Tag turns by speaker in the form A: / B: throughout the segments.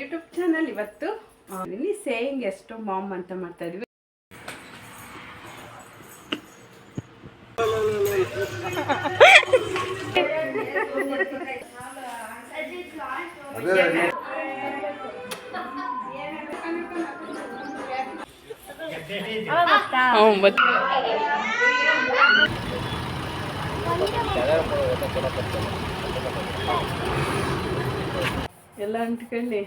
A: YouTube channel. ಇವತ್ತು ಸೇಯಿಂಗ್ ಎಷ್ಟು ಮಾಮ್ ಅಂತ ಮಾಡ್ತಾ ಇದ್ವಿ. ಎಲ್ಲ ಅಂಟ್ಕೊಳ್ಳಿ.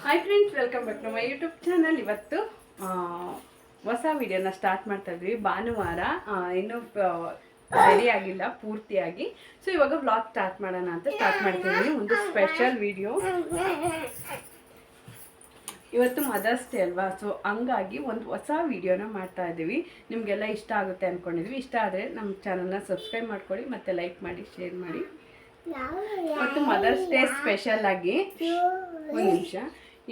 A: Hi friends, welcome back to my YouTube channel. ಇವತ್ತು ಹೊಸ ವಿಡಿಯೋನ ಸ್ಟಾರ್ಟ್ ಮಾಡ್ತಾ ಇದ್ವಿ. ಭಾನುವಾರ ಇನ್ನೂ ರೆಡಿ ಆಗಿಲ್ಲ ಪೂರ್ತಿಯಾಗಿ. ಸೊ ಇವಾಗ ವ್ಲಾಗ್ ಸ್ಟಾರ್ಟ್ ಮಾಡೋಣ ಅಂತ ಸ್ಟಾರ್ಟ್ ಮಾಡ್ತಿದ್ದೀನಿ. ಒಂದು ಸ್ಪೆಷಲ್ ವಿಡಿಯೋ. ಇವತ್ತು ಮದರ್ಸ್ ಡೇ ಅಲ್ವಾ, ಸೊ ಹಂಗಾಗಿ ಒಂದು ಹೊಸ ವಿಡಿಯೋನ ಮಾಡ್ತಾ ಇದ್ದೀವಿ. ನಿಮಗೆಲ್ಲ ಇಷ್ಟ ಆಗುತ್ತೆ ಅಂದ್ಕೊಂಡಿದ್ವಿ. ಇಷ್ಟ ಆದರೆ ನಮ್ಮ ಚಾನಲ್ನ ಸಬ್ಸ್ಕ್ರೈಬ್ ಮಾಡ್ಕೊಳ್ಳಿ ಮತ್ತು ಲೈಕ್ ಮಾಡಿ, ಶೇರ್ ಮಾಡಿ. ಇವತ್ತು ಮದರ್ಸ್ ಡೇ ಸ್ಪೆಷಲ್ ಆಗಿ ಒಂದು ನಿಮಿಷ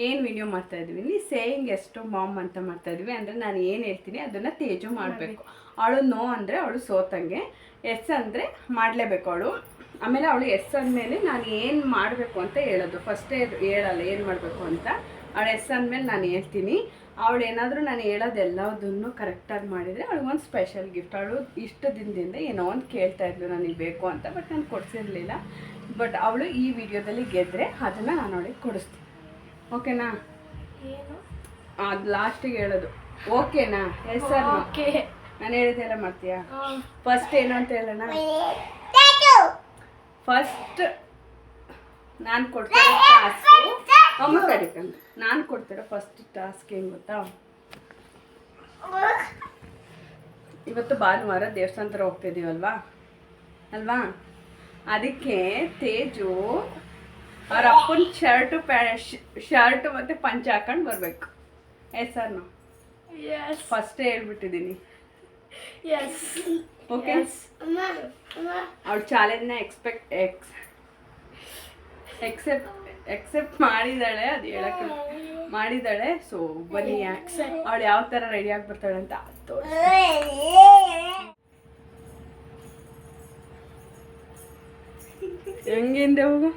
A: ಏನು ವಿಡಿಯೋ ಮಾಡ್ತಾ ಇದ್ವಿ, ಸೇಯಿಂಗ್ ಎಷ್ಟು ಮಾಮ್ ಅಂತ ಮಾಡ್ತಾ ಇದ್ವಿ. ಅಂದರೆ ನಾನು ಏನು ಹೇಳ್ತೀನಿ ಅದನ್ನು ತೇಜು ಮಾಡಬೇಕು. ಅವಳು ನೋ ಅಂದರೆ ಅವಳು ಸೋತಂಗೆ, ಎಸ್ ಅಂದರೆ ಮಾಡಲೇಬೇಕು ಅವಳು. ಆಮೇಲೆ ಅವಳು ಎಸ್ ಅಂದಮೇಲೆ ನಾನು ಏನು ಮಾಡಬೇಕು ಅಂತ ಹೇಳೋದು. ಫಸ್ಟೇ ಹೇಳಲ್ಲ ಏನು ಮಾಡಬೇಕು ಅಂತ. ಅವಳು ಎಸ್ ಅಂದಮೇಲೆ ನಾನು ಹೇಳ್ತೀನಿ. ಅವಳು ಏನಾದರೂ ನಾನು ಹೇಳೋದೆಲ್ಲದನ್ನು ಕರೆಕ್ಟಾಗಿ ಮಾಡಿದರೆ ಅವಳಿಗೊಂದು ಸ್ಪೆಷಲ್ ಗಿಫ್ಟ್. ಅವಳು ಇಷ್ಟು ದಿನದಿಂದ ಏನೋ ಒಂದು ಕೇಳ್ತಾಯಿದ್ಲು ನನಗೆ ಬೇಕು ಅಂತ, ಬಟ್ ನಾನು ಕೊಡಿಸಿರಲಿಲ್ಲ. ಬಟ್ ಅವಳು ಈ ವಿಡಿಯೋದಲ್ಲಿ ಗೆದ್ದರೆ ಅದನ್ನು ನಾನು ಅವಳಿಗೆ ಕೊಡಿಸ್ತೀನಿ. ಓಕೆನಾ? ಅದು ಲಾಸ್ಟಿಗೆ ಹೇಳೋದು. ಓಕೆನಾ? Yes sir. ಓಕೆ, ನಾನು ಹೇಳಿದ್ದೆಲ್ಲ ಮಾಡ್ತೀಯಾ? ಫಸ್ಟ್ ಏನು ಅಂತ ಹೇಳೋಣ. ಫಸ್ಟ್ ನಾನು ಕೊಡ್ತಿರೋ ಟಾಸ್ಕು ಅಮ್ಮ ಕಡಿಕೊಂಡು ನಾನು ಕೊಡ್ತಿರೋ ಫಸ್ಟ್ ಟಾಸ್ಕ್ ಏನು ಗೊತ್ತಾ? ಇವತ್ತು ಭಾನುವಾರ ದೇವಸ್ಥಾನ ಹತ್ರ ಹೋಗ್ತಿದ್ದೀವಲ್ವಾ ಅಲ್ವಾ, ಅದಕ್ಕೆ ತೇಜು ಅವ್ರ ಅಪ್ಪನ ಶರ್ಟು ಮತ್ತು ಪಂಚ ಹಾಕೊಂಡು ಬರಬೇಕು. Yes sir no? ಫಸ್ಟೇ ಹೇಳ್ಬಿಟ್ಟಿದ್ದೀನಿ. ಎಸ್. ಓಕೆ, ಅವಳು ಚಾಲೆಂಜ್ನ ಎಕ್ಸೆಪ್ಟ್ ಮಾಡಿದ್ದಾಳೆ. ಅದು ಹೇಳಕ್ಕೆ ಮಾಡಿದ್ದಾಳೆ. ಸೊ ಬನ್ನಿ, ಅವಳು ಯಾವ ಥರ ರೆಡಿ ಆಗಿ ಬರ್ತಾಳೆ ಅಂತ ಹೆಂಗಿಂದೆ ಹೋಗು.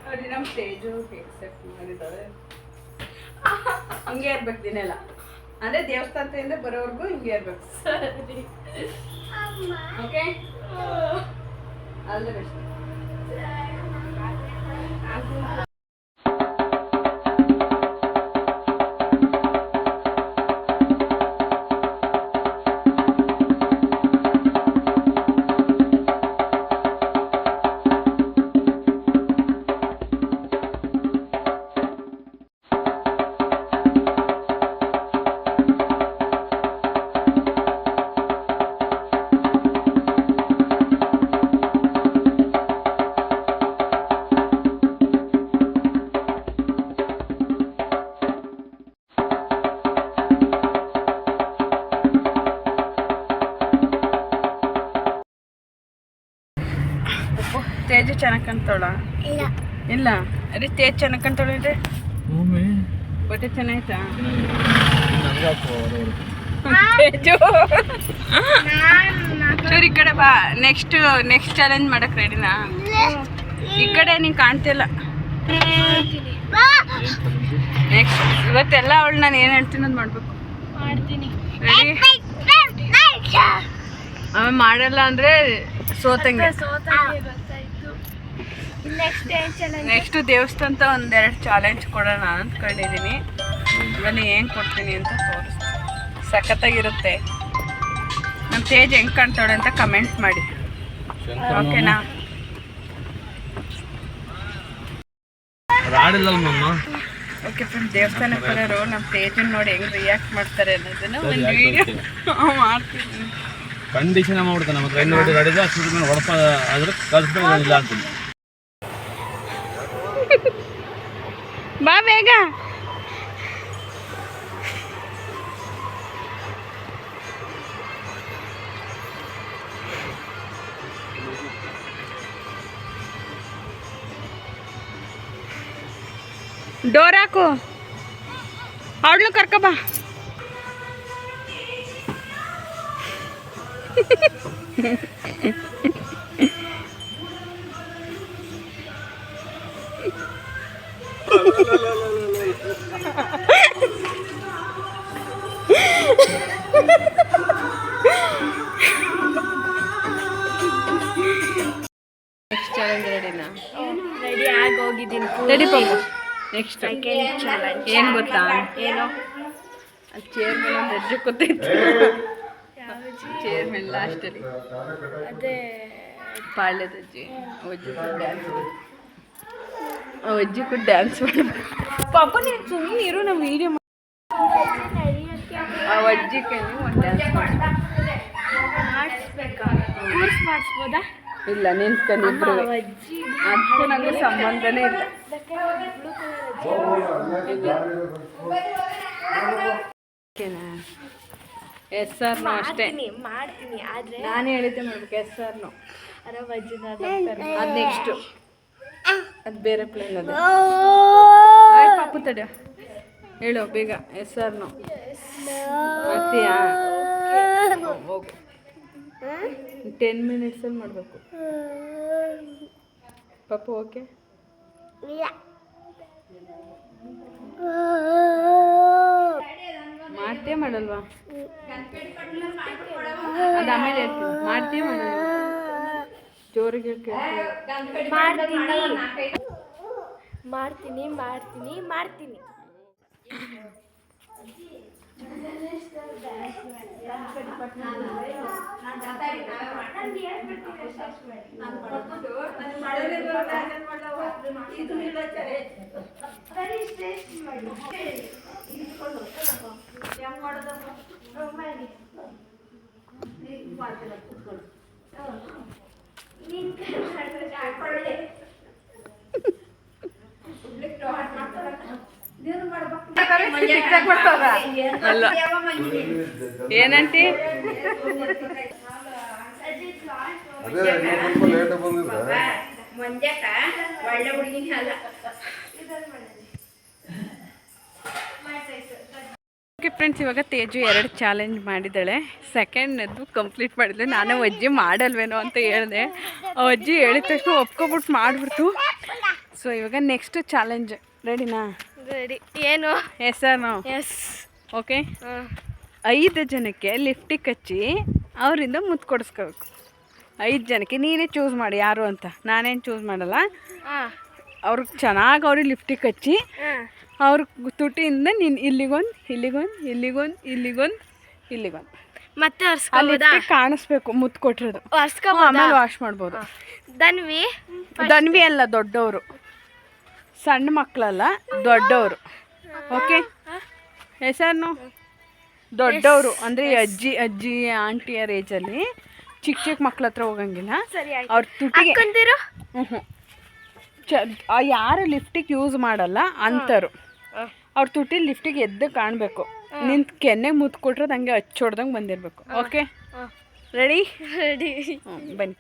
A: ನೋಡಿ, ನಮ್ಮ ಸ್ಟೇಜು ಎಕ್ಸೆಪ್ಟ್ ಮಾಡಿದ್ದಾಳೆ. ಹಂಗೆ ಇರ್ಬೇಕು ದಿನೆಲ್ಲ. ಅಂದರೆ ದೇವಸ್ಥಾನದಿಂದ ಬರೋವರೆಗೂ ಹಿಂಗೆ ಇರಬೇಕು. Okay, all the best. Teju ಚೆನ್ನಾಗಿ ಕಾಣ್ತಾಳ? ಇಲ್ಲ ಅದೇ ತೇಜ್ ಚೆನ್ನಾಗಿ ಕಾಣ್ತಾಳೆ. ಬಟ್ಟೆ ಚೆನ್ನಾಯ್ತಾ ತೇಜು? ಸರಿ, ಈ ಕಡೆ ಬಾ. ನೆಕ್ಸ್ಟ್ ಚಾಲೆಂಜ್ ಮಾಡಕ್ ರೆಡಿನಾ? ಈ ಕಡೆ ನೀನು ಕಾಣ್ತಿಲ್ಲ. ನೆಕ್ಸ್ಟ್ ಇವತ್ತೆಲ್ಲ ಅವಳು ನಾನು ಏನು ಹೇಳ್ತೀನಿ ಅದು ಮಾಡ್ಬೇಕು. ರೆಡಿ? ಆಮೇಲೆ ಮಾಡಲ್ಲ ಅಂದರೆ ಸೋತಂಗೆ. ನೆಕ್ಸ್ಟ್ ದೇವಸ್ಥಾನದ ಒಂದೆರಡು ಚಾಲೆಂಜ್ ಕೊಡೋಣ ಅಂದ್ಕೊಂಡಿದ್ದೀನಿ. ಬನ್ನಿ ಏನು ಕೊಡ್ತೀನಿ ಅಂತ ತೋರಿಸ್ತೀನಿ. ಸಖತ್ತಾಗಿರುತ್ತೆ. ನಮ್ಮ ತೇಜ್ ಹೆಂಗೆ ಕಾಣ್ತಾಳೆ ಅಂತ ಕಮೆಂಟ್ ಮಾಡಿ. ಓಕೆನಾ? ಓಕೆ ಫ್ರೆಂಡ್ಸ್, ದೇವಸ್ಥಾನಕ್ಕೆ ಬರೋರು ನಮ್ಮ ತೇಜನ್ ನೋಡಿ ಹೆಂಗೆ ರಿಯಾಕ್ಟ್ ಮಾಡ್ತಾರೆ ಅನ್ನೋದನ್ನು ಒಂದು ವಿಡಿಯೋ ಮಾಡ್ತೀನಿ.
B: ಕಂಡೀಷನ್ ಮಾಡ್ಬಿಡ್ತಾನೆ ನಮ್ಮ ಕೈ ನೋಡಿ ರೆಡಿದ ಅಷ್ಟು ಮೇಲೆ ಹೊಡಪ ಆದ್ರೆ ಕಳಿಸ್ಕೊಂಡಿಲ್ಲ ಅಂತೀನಿ.
A: ಬಾ ಬೇಗ. ಡೋರ್ ಹಾಕು, ಅವಳು ಕರ್ಕಬಾ. ನೆಕ್ಸ್ಟ್ ಚಾಲೆಂಜ್ ರೆಡಿನಾ?
C: ರೆಡಿ ಆಗಿ ಹೋಗಿದ್ದೀನಿ.
A: ರೆಡಿ ಪಾಪು. ನೆಕ್ಸ್ಟ್
C: ಸೆಕೆಂಡ್ ಚಾಲೆಂಜ್
A: ಏನು ಗೊತ್ತಾ?
C: ಏನು?
A: ಅಲ್ಲಿ ಚೇರ್ ಮೇಲೆ ಒಂದು ಅಜ್ಜಿ ಕೂತಿತ್ತು. ಚೇರ್ ಮೇಲೆ ಲಾಸ್ಟಲ್ಲಿ
C: ಅದೇ
A: ಪಾಳ್ಯದ ಅಜ್ಜಿ. ಅಜ್ಜಿ ಕೂಡ ಡ್ಯಾನ್ಸ್ ಅಜ್ಜಿ ಕೂಡ ಡ್ಯಾನ್ಸ್ ಮಾಡಬೇಕು. ಪಾಪ ನೀನು ಸುಮ್ಮನೆ ಇರು, ನಾವು ವೀಡಿಯೋ ಆ ಅಜ್ಜಿ ಕೈಲಿ ಒಂದು ಡ್ಯಾನ್ಸ್
C: ಮಾಡಿಸ್ಬೇಕಾ? ಕೋರ್ಸ್ ಮಾಡಿಸ್ಬೋದಾ?
A: ಇಲ್ಲ, ನಿಂತ್ಕೊಂಡಿಬ್ರು.
C: ಅಜ್ಜಿ
A: ಅದಕ್ಕೂ ನನಗೆ ಸಂಬಂಧನೇ ಇಲ್ಲ. ಎಸ್ ಸರ್ನು ಅಷ್ಟೇ.
C: ಮಾಡ್ತೀನಿ ಆದರೆ
A: ನಾನು ಹೇಳಿದ್ದೆ ಮಾಡ್ಬೇಕು. ಎಸ್ ಸರ್ನು
C: ಅರವ ಅಜ್ಜಿನ
A: ಅದು ನೆಕ್ಸ್ಟು, ಅದು ಬೇರೆ ಪ್ಲೇನ್. ಅದು ಪಾಪು ತಡೆ, ಹೇಳು ಬೇಗ. ಎಸ್ ಸರ್ನು ಮಾಡ್ತೀಯಾ? ಹೋಗು. 10 ಮಿನಿಟ್ಸಲ್ಲಿ ಮಾಡಬೇಕು ಪಾಪು. ಓಕೆ, ಮಾಡ್ತೀಯ ಮಾಡಲ್ವಾ? ಅದು ಆಮೇಲೆ ಹೇಳ್ತೀನಿ. ಮಾಡ್ತೀಯ ಮಾಡಲ್ವಾ? ಜೋರಿಗೆ
C: ಮಾಡ್ತೀನಿ ಮಾಡ್ತೀನಿ ಮಾಡ್ತೀನಿ.
A: ಅಲ್ಲ ಏನಂಟಿ? ಓಕೆ ಫ್ರೆಂಡ್ಸ್, ಇವಾಗ ತೇಜು 2 ಚಾಲೆಂಜ್ ಮಾಡಿದ್ದಾಳೆ. ಸೆಕೆಂಡ್ನದ್ದು ಕಂಪ್ಲೀಟ್ ಮಾಡಿದ್ಲೆ. ನಾನು ಅಜ್ಜಿ ಮಾಡಲ್ವೇನೋ ಅಂತ ಹೇಳಿದೆ. ಅಜ್ಜಿ ಹೇಳಿದ ತಕ್ಷಣ ಒಪ್ಕೊಬಿಟ್ಟು ಮಾಡಿಬಿಡ್ತು. ಸೊ ಇವಾಗ ನೆಕ್ಸ್ಟ್ ಚಾಲೆಂಜ್. ರೆಡಿನಾ?
C: ರೆಡಿ. ಏನು?
A: ಎಸ್ ಸರ್ ನಾವು.
C: ಎಸ್.
A: ಓಕೆ, 5 ಜನಕ್ಕೆ ಲಿಫ್ಟಿಗೆ ಹಚ್ಚಿ ಅವರಿಂದ ಮುತ್ತು ಕೊಡಿಸ್ಕೋಬೇಕು. 5 ಜನಕ್ಕೆ ನೀನೇ ಚೂಸ್ ಮಾಡಿ ಯಾರು ಅಂತ. ನಾನೇನು ಚೂಸ್ ಮಾಡಲ್ಲ. ಅವ್ರಿಗೆ ಚೆನ್ನಾಗಿ ಅವ್ರಿಗೆ ಲಿಫ್ಟಿಗೆ ಹಚ್ಚಿ ಅವ್ರ ತುಟಿಯಿಂದ ನೀನು ಇಲ್ಲಿಗೊಂದು, ಇಲ್ಲಿಗೊಂದು, ಇಲ್ಲಿಗೊಂದು, ಇಲ್ಲಿಗೊಂದು, ಇಲ್ಲಿಗೊಂದು
C: ಮತ್ತೆ
A: ಅಲ್ಲಿ ಕಾಣಿಸ್ಬೇಕು ಮುತ್ತು ಕೊಟ್ಟಿರೋದು. ಆಮೇಲೆ ವಾಶ್ ಮಾಡ್ಬೋದು. ಧನ್ವಿ ಅಲ್ಲ, ದೊಡ್ಡವರು. ಸಣ್ಣ ಮಕ್ಕಳಲ್ಲ, ದೊಡ್ಡವರು. ಓಕೆ, ಹೆಸರು ದೊಡ್ಡವರು ಅಂದರೆ ಅಜ್ಜಿ ಆಂಟಿಯರ್ ಏಜಲ್ಲಿ. ಚಿಕ್ಕ ಮಕ್ಳ ಹತ್ರ ಹೋಗಂಗಿಲ್ಲ. ಅವ್ರ ತುಟಿಗೆ ಯಾರು ಲಿಫ್ಟಿಗೆ ಯೂಸ್ ಮಾಡಲ್ಲ ಅಂಥವ್ರು. ಅವ್ರ ತುಟಿ ಲಿಫ್ಟಿಗೆ ಎದ್ದು ಕಾಣಬೇಕು. ನಿಂತು ಕೆನ್ನೆಗೆ ಮುತ್ತು ಕೊಟ್ರೆ ಹಂಗೆ ಹಚ್ಚೋಡ್ದಂಗೆ ಬಂದಿರಬೇಕು. Okay, ready?
C: ರೆಡಿ.
A: ಬನ್ನಿ.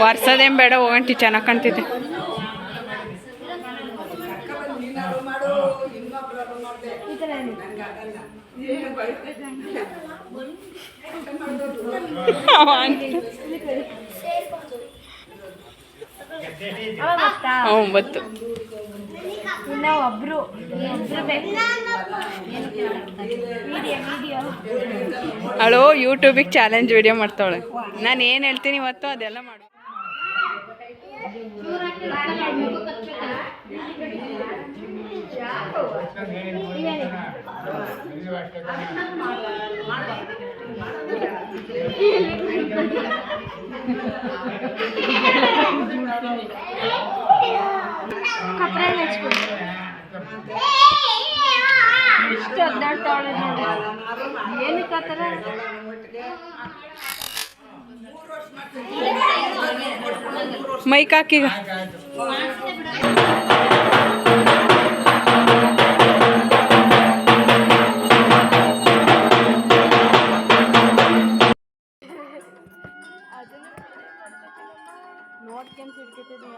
A: ವರ್ಷದೇನು ಬೇಡ ಹೋಗಂಟಿ ಚೆನ್ನಾಗಿ ಕಾಣ್ತಿದ್ದೆ. ಒಂಬತ್ತು
C: ಇನ್ನ ಒಬ್ರು
A: ಅವಳು ಯೂಟ್ಯೂಬಿಗೆ ಚಾಲೆಂಜ್ ವಿಡಿಯೋ ಮಾಡ್ತಾವಳೆ. ನಾನು ಏನು ಹೇಳ್ತೀನಿ ಇವತ್ತು ಅದೆಲ್ಲ ಮಾಡು.
C: ಎಷ್ಟು ಒದ್ದಾಡ್ತಾವಳೆ ನೋಡಿ. ಏನಕ್ಕೆ ಆ ಥರ?
A: ಮೈಕ್ ಹಾಕೀಗ. ನೋಡ್ಕೊಂತ ಹಿಡ್ಕೊತಿದೀಯ.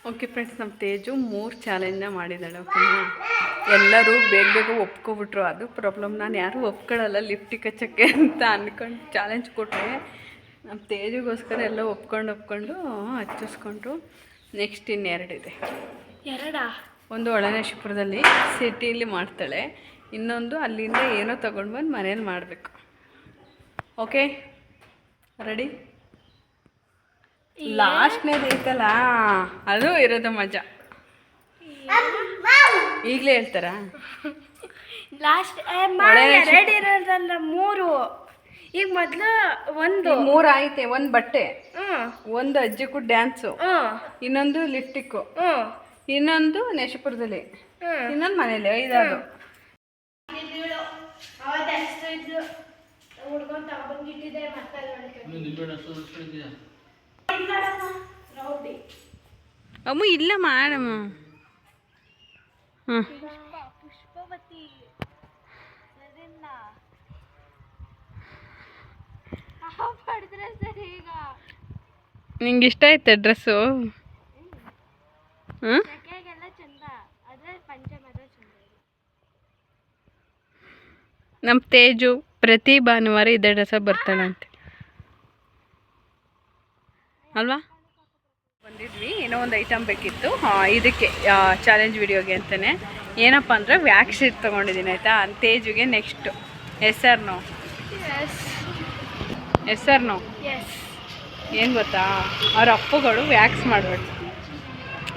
A: ಓಕೆ ಫ್ರೆಂಡ್ಸ್, ನಮ್ಮ ತೇಜು 3 ಚಾಲೆಂಜ್ನ ಮಾಡಿದ್ದಾಳೆ. ಓಕೆನಾ, ಎಲ್ಲರೂ ಬೇಗ ಬೇಗ ಒಪ್ಕೊಬಿಟ್ರು. ಅದು ಪ್ರಾಬ್ಲಮ್. ನಾನು ಯಾರೂ ಒಪ್ಕೊಳ್ಳಲ್ಲ ಲಿಫ್ಟಿಗೆ ಹಚ್ಚಕ್ಕೆ ಅಂತ ಅಂದ್ಕೊಂಡು ಚಾಲೆಂಜ್ ಕೊಟ್ಟರೆ ನಮ್ಮ ತೇಜುಗೋಸ್ಕರ ಎಲ್ಲ ಒಪ್ಕೊಂಡು ಹಚ್ಚಿಸ್ಕೊಂಡು ನೆಕ್ಸ್ಟ್ ಇನ್ನೆರಡಿದೆ. ಒಂದು ಒಳನೇಶಪುರದಲ್ಲಿ ಸಿಟಿಲಿ ಮಾಡ್ತಾಳೆ, ಇನ್ನೊಂದು ಅಲ್ಲಿಂದ ಏನೋ ತೊಗೊಂಡು ಬಂದು ಮನೇಲಿ ಮಾಡಬೇಕು. Okay, ready? ಲಾಸ್ಟ್ನೇದು ಐತಲ್ಲ, ಅದು ಇರೋದು ಮಜಾ. ಈಗಲೇ ಹೇಳ್ತಾರಾ?
C: ಲಾಸ್ಟ್ ಎರಡು ಇರೋದಲ್ಲ, 3. ಈಗ ಮೊದಲು ಒಂದು
A: 3 ಐತೆ. ಒಂದು ಬಟ್ಟೆ, ಒಂದು ಅಜ್ಜಿಗೂ ಡ್ಯಾನ್ಸು, ಇನ್ನೊಂದು ಲಿಫ್ಟಿಕ್ಕು, ಇನ್ನೊಂದು ನೇಶಪುರದಲ್ಲಿ, ಇನ್ನೊಂದು ಮನೇಲಿ. 5 ಅದು. ಅಮ್ಮ ಇಲ್ಲ ಮಾಡಮ್ಮ. ಹಾಂ,
C: ಪುಷ್ಪವತಿ
A: ನಿಂಗೆ ಇಷ್ಟ ಆಯ್ತಾ ಡ್ರೆಸ್ಸು? ಹಾಂ, ನಮ್ಮ ತೇಜು ಪ್ರತಿ ಭಾನುವಾರ ಇದೇ ಡ್ರೆಸ್ಸ ಬರ್ತಾಳಂತೆ ಅಲ್ವಾ? ಬಂದಿದ್ವಿ, ಏನೋ ಒಂದು ಐಟಮ್ ಬೇಕಿತ್ತು ಇದಕ್ಕೆ ಚಾಲೆಂಜ್ ವಿಡಿಯೋಗೆ ಅಂತಲೇ. ಏನಪ್ಪ ಅಂದರೆ ವ್ಯಾಕ್ಸ್ ಶೀಟ್ ತೊಗೊಂಡಿದ್ದೀನಿ ಆಯಿತಾ. ತೇಜುಗೆ ನೆಕ್ಸ್ಟು ಎಸ್ ಆರ್ ನೋ ಏನು ಗೊತ್ತಾ, ಅವ್ರ ಅಪ್ಪಗಳು ವ್ಯಾಕ್ಸ್ ಮಾಡಬೇಕು.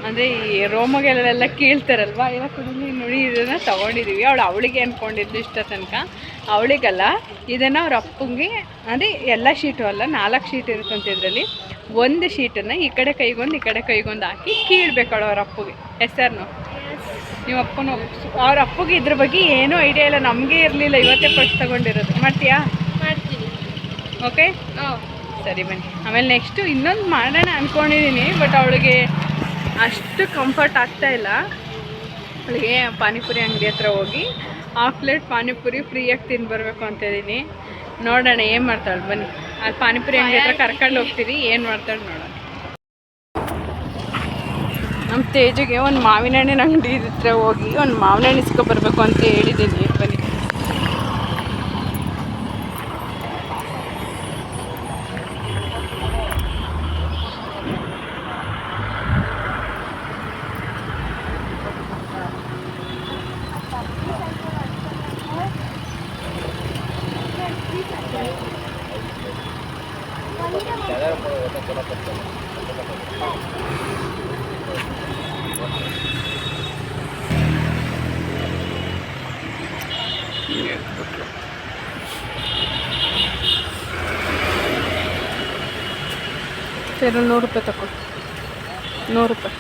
A: ಅಂದರೆ ಈ ರೋಮಗಳೆಲ್ಲ ಕೀಳ್ತಾರಲ್ವ, ಎಲ್ಲ ಕುಡಿಲಿ ನೋಡಿ. ಇದನ್ನು ತೊಗೊಂಡಿದ್ದೀವಿ. ಅವಳಿಗೆ ಅಂದ್ಕೊಂಡಿದ್ದು ಇಷ್ಟ ತನಕ. ಅವಳಿಗಲ್ಲ, ಇದನ್ನು ಅವ್ರ ಅಪ್ಪಂಗೆ, ಅಂದರೆ ಎಲ್ಲ ಶೀಟು ಅಲ್ಲ, 4 ಶೀಟ್ ಇರುತ್ತಂತ. ಇದರಲ್ಲಿ ಒಂದು ಶೀಟನ್ನು ಈ ಕಡೆ ಕೈಗೊಂದು ಈ ಕಡೆ ಕೈಗೊಂದು ಹಾಕಿ ಕೀಳ್ಬೇಕಳು ಅವ್ರ ಅಪ್ಪಗೆ. ಹೆಸರನ್ನು ನಿಮ್ಮ ಅಪ್ಪನೂ ಅವ್ರ ಅಪ್ಪಗೆ ಇದ್ರ ಬಗ್ಗೆ ಏನೂ ಐಡಿಯಾ ಇಲ್ಲ, ನಮಗೆ ಇರಲಿಲ್ಲ. ಇವತ್ತೇ ಫಸ್ಟ್ ತೊಗೊಂಡಿರೋದು. ಮಾಡ್ತೀಯಾ?
C: ಮಾಡ್ತೀನಿ.
A: ಓಕೆ, ಸರಿ ಬನ್ನಿ. ಆಮೇಲೆ ನೆಕ್ಸ್ಟು ಇನ್ನೊಂದು ಮಾಡೋಣ ಅಂದ್ಕೊಂಡಿದ್ದೀನಿ, ಬಟ್ ಅವಳಿಗೆ ಅಷ್ಟು ಕಂಫರ್ಟ್ ಆಗ್ತಾಯಿಲ್ಲ. ಅವಳಿಗೆ ಪಾನಿಪುರಿ ಅಂಗಡಿ ಹತ್ರ ಹೋಗಿ 1/2 ಪ್ಲೇಟ್ ಪಾನಿಪುರಿ ಫ್ರೀಯಾಗಿ ತಿಂದು ಬರಬೇಕು ಅಂತಿದ್ದೀನಿ. ನೋಡೋಣ ಏನು ಮಾಡ್ತಾಳೆ. ಬನ್ನಿ, ಅಲ್ಲಿ ಪಾನಿಪುರಿ ಅಂಗಡಿ ಹತ್ರ ಕರ್ಕೊಂಡು ಹೋಗ್ತೀವಿ, ಏನು ಮಾಡ್ತಾಳೆ ನೋಡೋಣ. ನಮ್ಮ ತೇಜಿಗೆ ಒಂದು ಮಾವಿನ ಹಣ್ಣಿನ ಅಂಗಡಿ ಹತ್ರ ಹೋಗಿ ಒಂದು ಮಾವಿನ ಹಣ್ಣು ಇಸ್ಕೊಬರ್ಬೇಕು ಅಂತ ಹೇಳಿದ್ದೀನಿ. ಬನ್ನಿ. ಸರಿ, 100 ರೂಪಾಯಿ ತಗೋ. 100 ರೂಪಾಯಿ.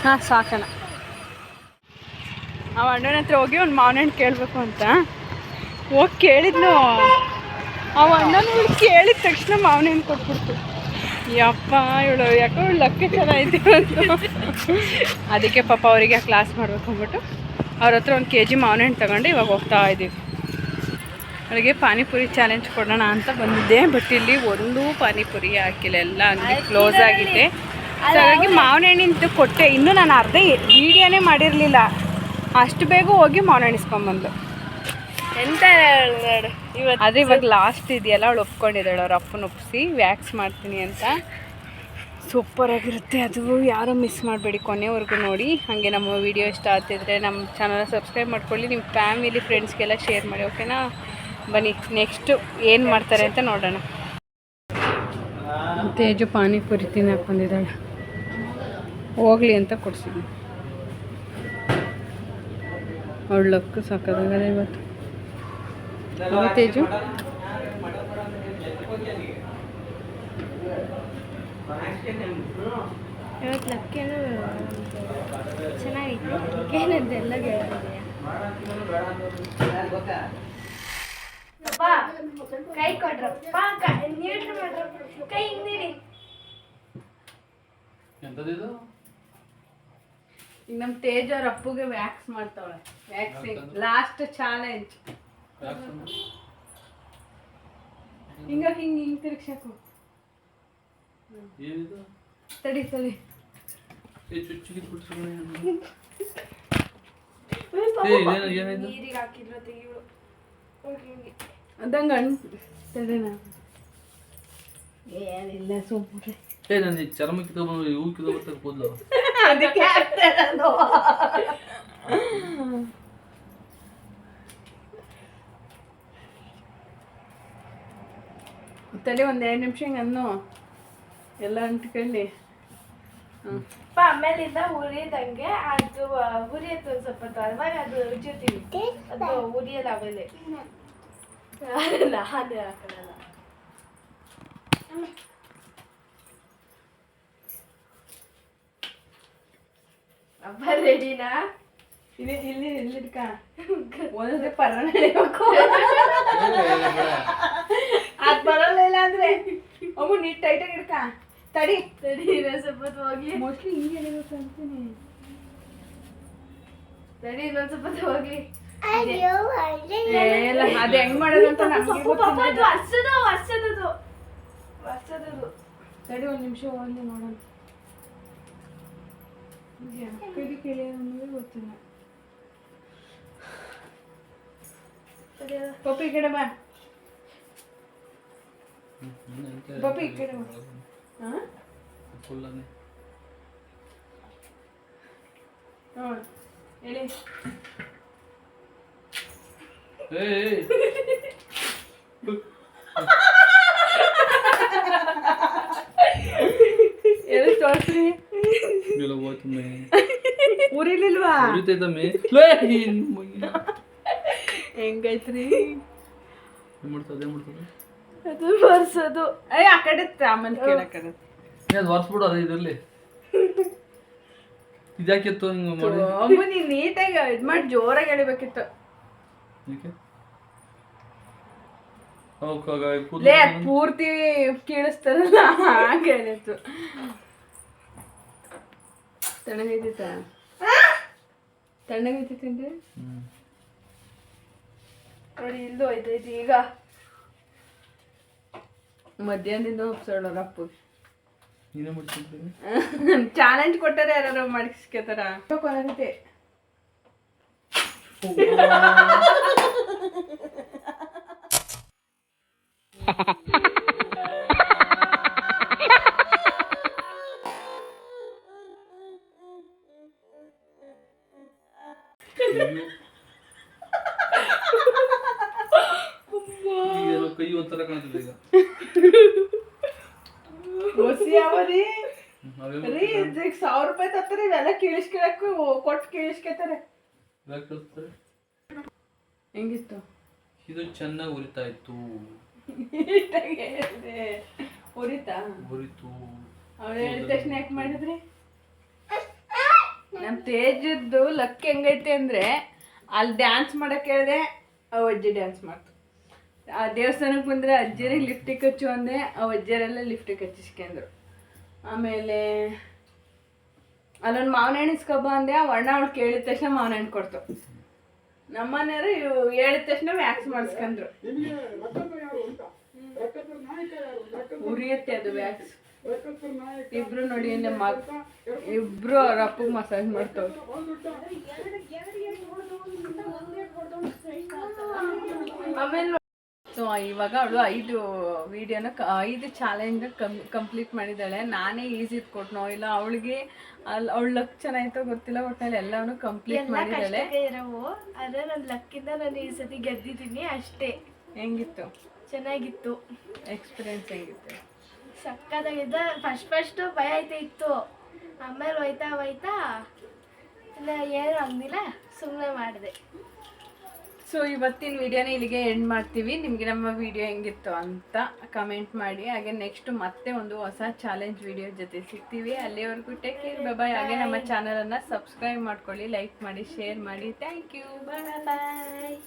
A: ಹಾಂ, ಸಾಕಣ. ಅವ ಅಣ್ಣನ ಹತ್ರ ಹೋಗಿ ಒಂದು ಮಾವಿನ ಹಣ್ಣು ಕೇಳಬೇಕು ಅಂತ ಹೋಗಿ ಕೇಳಿದ್ನು. ಅವ ಅಣ್ಣನ ಕೇಳಿದ ತಕ್ಷಣ ಮಾವಿನ ಹಣ್ಣು ಕೊಟ್ಬಿಡ್ತು. ಯಪ್ಪ ಇವಳು ಯಾಕೋ ಲಕ್ಕ ಚೆನ್ನಾಗಿದೆ ಅಂತ. ಅದಕ್ಕೆ ಪಾಪ ಅವರಿಗೆ ಕ್ಲಾಸ್ ಮಾಡ್ಬೇಕು ಅಂದ್ಬಿಟ್ಟು ಅವ್ರ ಹತ್ರ 1 kg ಮಾವಿನ ಹಣ್ಣು ತಗೊಂಡು ಇವಾಗ ಹೋಗ್ತಾ ಇದ್ದೀವಿ. ಅವಳಿಗೆ ಪಾನಿಪುರಿ ಚಾಲೆಂಜ್ ಕೊಡೋಣ ಅಂತ ಬಂದಿದ್ದೆ. ಬಟ್ ಇಲ್ಲಿ ಒಂದು ಪಾನಿಪುರಿ ಹಾಕಿಲ್ಲ, ಎಲ್ಲ ಅಂಗಡಿ ಕ್ಲೋಸ್ ಆಗಿದೆ. ಸೊ ಹಾಗಾಗಿ ಮಾವಿನ ಹಣ್ಣಿಂದು ಕೊಟ್ಟೆ. ಇನ್ನೂ ನಾನು ಅರ್ಧ ವೀಡಿಯೋನೇ ಮಾಡಿರಲಿಲ್ಲ, ಅಷ್ಟು ಬೇಗ ಹೋಗಿ ಮಾವಿನ ಹಣ್ಣು ಇಸ್ಕೊಂಬಂದು.
C: ಎಂತ ಇವತ್ತು
A: ಆದರೆ ಇವಾಗ ಲಾಸ್ಟ್ ಇದೆಯಲ್ಲ, ಅವಳು ಒಪ್ಕೊಂಡಿದ್ದಾಳೆ ಅವ್ರ ಅಪ್ಪನ ಒಪ್ಪಿಸಿ ವ್ಯಾಕ್ಸ್ ಮಾಡ್ತೀನಿ ಅಂತ. ಸೂಪರಾಗಿರುತ್ತೆ ಅದು, ಯಾರೂ ಮಿಸ್ ಮಾಡಬೇಡಿ, ಕೊನೆವರೆಗೂ ನೋಡಿ. ಹಾಗೆ ನಮ್ಮ ವಿಡಿಯೋ ಇಷ್ಟ ಆಗ್ತಿದ್ರೆ ನಮ್ಮ ಚಾನಲ್ನ ಸಬ್ಸ್ಕ್ರೈಬ್ ಮಾಡ್ಕೊಳ್ಳಿ, ನಿಮ್ಮ ಫ್ಯಾಮಿಲಿ ಫ್ರೆಂಡ್ಸ್ಗೆಲ್ಲ ಶೇರ್ ಮಾಡಿ, ಓಕೆನಾ? ಬನ್ನಿ ನೆಕ್ಸ್ಟು ಏನು ಮಾಡ್ತಾರೆ ಅಂತ ನೋಡೋಣ. ತೇಜು ಪಾನಿಪುರಿ ತಿನ್ನಕ್ಕೆ ಬಂದಿದ್ದಾಳೆ, ಹೋಗಲಿ ಅಂತ ಕೊಡ್ಸಿದ್ವಿ. ಅವಳಕ್ಕೂ ಸಾಕಾಗಲ್ಲ ಇವತ್ತು. ತೇಜು
C: ಇವತ್ತು ಲಕ್ಕೇನು ಚೆನ್ನಾಗಿತ್ತು. ಏನಂತೆಲ್ಲ ಕೈ ಕೊಟ್ರಪ್ಪ, ನೀಡ್ರಿ ಮಾಡ್ರ, ಕೈ ಹಿಂದಿಡಿ.
A: ಈಗ ನಮ್ಮ ತೇಜ್ ಅವ್ರ ಅಪ್ಪುಗೆ ವ್ಯಾಕ್ಸ್ ಮಾಡ್ತಾವಳೆ. Waxing last challenge. ಹಿಂಗೆ ತಿರುಗ್ಸಾಕು. ತಡಿ
C: ನೀರಿಗೆ ಹಾಕಿದ್ರು ತೆಗಿಗಳು
A: ಅದಂಗ ತಡೆನ ಏನಿಲ್ಲ ಸುಮ್ಮನೆ.
B: ನಾನು ಚರ್ಮ ಕಿತ್ಕೊಂಡು ಇವು ಕಿತ್ಕೊಬರ್ತಾರೆ ಕೂದಲು.
A: ಅದಕ್ಕೆ ತಡಿ 1 2 ನಿಮಿಷ ಹಿಂಗನ್ನು ಎಲ್ಲ ಅಂಟ್ಕೊಳ್ಳಿ.
C: ಆಮೇಲಿಂದ ಉರಿಯದಂಗೆ ಅದು ಉರಿಯತ್ತು ಒಂದು ಸ್ವಲ್ಪ ಅವಾಗ ಅದು ರುಚಿತೀವಿ. ಅದು ಉರಿಯೋದು ಆಮೇಲೆ ಹಾಲು ಹಾಕಲ್ಲ. ಅಬ್ಬ ರೆಡಿನಾ?
A: ಇಲ್ಲಿ ಇಡ್ಕ ಒಂದೇ ಪರ್ಣ ಎಳಿಬೇಕು. ಅದು ಬರಲಿಲ್ಲ ಅಂದ್ರೆ ಅಮ್ಮ ನೀಟ್ ಟೈಟಾಗಿ ಇಡ್ಕ. ತಡಿ
C: ಸ್ವಲ್ಪ ಹೋಗ್ಲಿ.
A: ಮೋಸ್ಟ್ಲಿ ಹಿಂಗೆ ಎಳಿಬೇಕು ಅಂತೀನಿ.
C: ತಡಿ ಇನ್ನೊಂದು ಸ್ವಲ್ಪ ಹೋಗ್ಲಿ.
A: ಇಲ್ಲ ಅದು ಹೆಂಗ್ ಮಾಡೋದು ಅಂತ ನಮ್ಗೆ ಗೊತ್ತಿಲ್ಲ.
C: ವರ್ಷದದು
A: ತಡಿ 1 ನಿಮಿಷ ಹೋಗ್ಲಿ ನೋಡೋಣ. ಕಡಿ ಕೇಳಿ ನಮಗೆ ಗೊತ್ತಿಲ್ಲ. ಪಪ್ಪಿ ಈ ಕಡೆ ಬಾ. ಪಪ್ಪಿ ಈ ಕಡೆ ಬಾ. ನೋಡಿ ಹೇಳಿ. ಎಲ್ಲಿ ತೋರಿಸ್ರಿ. ಉರಿಲಿಲ್ವಾ? ಹೆಂಗೈತ್ರಿ ಅದು ಬರ್ಸೋದು? ಆ ಕಡೆ ಆಮೇಲೆ ಕೇಳಕ್ಕದ
B: ವರ್ಸ್ಬಿಡು ಅದ ಇದರಲ್ಲಿ. ಇದ್ಯಾಕಿತ್ತು ಹಿಂಗೆ ಮಾಡಿ?
A: ಅಮ್ಮ ನೀನು ನೀಟಾಗಿ ಇದು ಮಾಡಿ ಜೋರಾಗಿ ಎಳಿಬೇಕಿತ್ತು. ಲೇ ಅದು ಪೂರ್ತಿ ಕೀಳಿಸ್ತಾರಲ್ಲ ಹಾಗೆ ಹೇಳಿತ್ತು. ತಣ್ಣಗೈತಿತ್ತ? ತಣ್ಣಗೈತಿತ್ತಂದ್ರೆ
C: ನೋಡಿ ಇಲ್ಲೂ ಐತೈತಿ. ಈಗ
A: ಮಧ್ಯಾಹ್ನದಿಂದ ಒಪ್ಸೋಳವ್ರ ಅಪ್ಪು.
B: ನೀನೇ ಮಾಡ್ತಿದ್ದೀನಿ.
A: ಚಾಲೆಂಜ್ ಕೊಟ್ಟಾರೆ ಯಾರು ಮಾಡಿಸ್ಕೊತಾರ. ಕೊನಾಗೈತೆ
B: ಕೈ ಒಂಥರ ಕಾಣ್ತದೆ ಈಗ.
A: ರೀ 1000 ರೂಪಾಯಿ ತತ್ತಾರೆ ಇವೆಲ್ಲ ಕೀಳಿಸ್ಕೊಳಕ್ಕೂ ಕೊಟ್ಟು ಕೀಳಿಸ್ಕೊತಾರೆ. ಹೆಂಗಿತ್ತು?
B: ಇದು ಚೆನ್ನಾಗಿ ಉರಿತಾ ಇತ್ತು.
A: ಉರಿತಾ?
B: ಉರಿತು.
A: ಅವ್ರು ಹೇಳಿದ ತಕ್ಷಣ ಯಾಕೆ ಮಾಡಿದ್ರಿ? ನಮ್ಮ ತೇಜದ್ದು ಲಕ್ ಹೆಂಗೈತೆ ಅಂದ್ರೆ ಅಲ್ಲಿ ಡ್ಯಾನ್ಸ್ ಮಾಡಕ್ಕೆ ಹೇಳಿದೆ ಅಜ್ಜಿ ಡ್ಯಾನ್ಸ್ ಮಾಡ್ತು. ಆ ದೇವಸ್ಥಾನಕ್ಕೆ ಬಂದರೆ ಅಜ್ಜಿರಿಗೆ ಲಿಫ್ಟಿಗೆ ಹಚ್ಚು ಅಂದೆ, ಅಜ್ಜಿಯರೆಲ್ಲ ಲಿಫ್ಟಿಗೆ ಹಚ್ಚಿಸ್ಕೊಂಡ್ರು. ಆಮೇಲೆ ಅಲ್ಲೊಂದು ಮಾವಿನ ಹಣ್ಣು ಇಸ್ಕೊಬ್ಬ ಅಂದೆ, ಆ ಅಣ್ಣ ಅವ್ಳು ಕೇಳಿದ ತಕ್ಷಣ ಮಾವಿನ ಹಣ್ಣು ಕೊಡ್ತು. ನಮ್ಮನೆಯವರು ಹೇಳಿದ ತಕ್ಷಣ ವ್ಯಾಕ್ಸ್ ಮಾಡಿಸ್ಕೊಂಡ್ರು. ಉರಿಯುತ್ತೆ ಅದು ವ್ಯಾಕ್ಸ್. ಇಬ್ರು ನೋಡಿ ಇಬ್ರು ಅವ್ರ ಅಪ್ಪಗೆ ಮಸಾಜ್ ಮಾಡ್ತವ್ರು. ಆಮೇಲೆ ಸೊ ಇವಾಗ ಅವಳು 5 ವಿಡಿಯೋನ 5 ಚಾಲೆಂಜ್ ಕಂಪ್ಲೀಟ್ ಮಾಡಿದ್ದಾಳೆ. ನಾನೇ ಈಸಿ ಕೊಟ್ನೋ ಇಲ್ಲ ಅವಳಿಗೆ ಅವಳ ಲಕ್ ಚೆನ್ನಾಗಿತ್ತೋ ಗೊತ್ತಿಲ್ಲ, ಒಟ್ಟಿನಲ್ಲಿ ಎಲ್ಲವನ್ನೂ ಕಂಪ್ಲೀಟ್ ಮಾಡಿದ್ದಾಳೆ.
C: ಆದರೆ ನನ್ನ ಲಕ್ಕಿಂದ ನಾನು ಈ ಸತಿ ಗೆದ್ದಿದ್ದೀನಿ ಅಷ್ಟೇ.
A: ಹೆಂಗಿತ್ತು?
C: ಚೆನ್ನಾಗಿತ್ತು.
A: ಎಕ್ಸ್ಪೀರಿಯನ್ಸ್ ಹೆಂಗಿತ್ತು?
C: ಸಕ್ಕತ್ತಾಗಿದ್ದ. ಫಸ್ಟು ಭಯ ಇತ್ತು, ಆಮೇಲೆ ಹೋಯ್ತಾ ಇಲ್ಲ ಏನು ಅಂದಿಲ್ಲ, ಸುಮ್ಮನೆ ಮಾಡಿದೆ.
A: ಸೊ ಇವತ್ತಿನ ವಿಡಿಯೋನ ಇಲ್ಲಿಗೆ ಎಂಡ್ ಮಾಡ್ತೀವಿ. ನಿಮಗೆ ನಮ್ಮ ವಿಡಿಯೋ ಹೆಂಗಿತ್ತು ಅಂತ ಕಮೆಂಟ್ ಮಾಡಿ. ಹಾಗೆ ನೆಕ್ಸ್ಟ್ ಮತ್ತೆ ಒಂದು ಹೊಸ ಚಾಲೆಂಜ್ ವಿಡಿಯೋ ಜೊತೆ ಸಿಗ್ತೀವಿ. ಅಲ್ಲಿವರೆಗೂ ಟೇಕ್ ಕೇರ್, ಬಾಯ್. ಹಾಗೆ ನಮ್ಮ ಚಾನಲನ್ನು ಸಬ್ಸ್ಕ್ರೈಬ್ ಮಾಡ್ಕೊಳ್ಳಿ, ಲೈಕ್ ಮಾಡಿ, ಶೇರ್ ಮಾಡಿ. Thank you, bye.